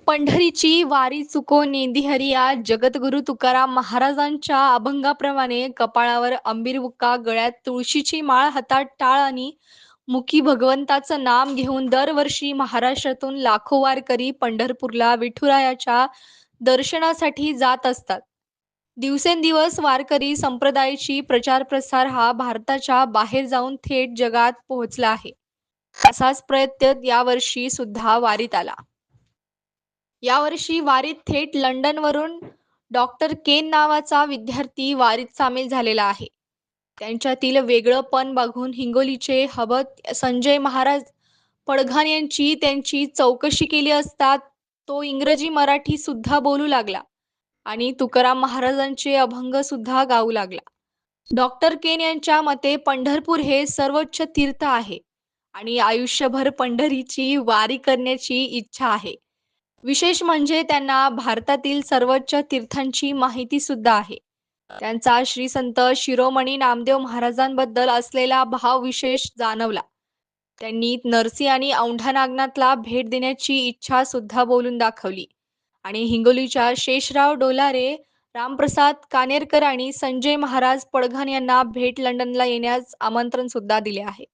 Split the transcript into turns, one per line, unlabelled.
पंढरीची वारी चुको नेंदी या जगद्गुरु तुकाराम महाराजांच्या अभंगाप्रमाणे कपाळावर अंबीर बुक्का, गळ्यात तुळशीची माळ, हातात टाळ आणि मुखी भगवंताचं नाम घेऊन दरवर्षी महाराष्ट्रातून लाखो वारकरी पंढरपूरला विठुरायाच्या दर्शनासाठी जात असतात. दिवसेंदिवस वारकरी संप्रदायाची प्रचार प्रसार हा भारताच्या बाहेर जाऊन थेट जगात पोहोचला आहे. असाच प्रयत्न यावर्षी सुद्धा वारीत आला. यावर्षी वारीत थेट लंडनवरून डॉक्टर केन नावाचा विद्यार्थी वारीत सामील झालेला आहे. त्यांच्यातील वेगळंपण बघून हिंगोलीचे हबत संजय महाराज पडघाण यांची त्यांची चौकशी केली असता तो इंग्रजी मराठी सुद्धा बोलू लागला आणि तुकाराम महाराजांचे अभंग सुद्धा गाऊ लागला. डॉक्टर केन यांच्या मते पंढरपूर हे सर्वोच्च तीर्थ आहे आणि आयुष्यभर पंढरीची वारी करण्याची इच्छा आहे. विशेष म्हणजे त्यांना भारतातील सर्वोच्च तीर्थांची माहिती सुद्धा आहे. त्यांचा श्री संत शिरोमणी नामदेव महाराजांबद्दल असलेला भाव विशेष जाणवला. त्यांनी नरसी आणि औंढा नागनाथला भेट देण्याची इच्छा सुद्धा बोलून दाखवली आणि हिंगोलीच्या शेषराव डोलारे, रामप्रसाद कानेरकर आणि संजय महाराज पडघण यांना भेट लंडनला येण्यास आमंत्रण सुद्धा दिले आहे.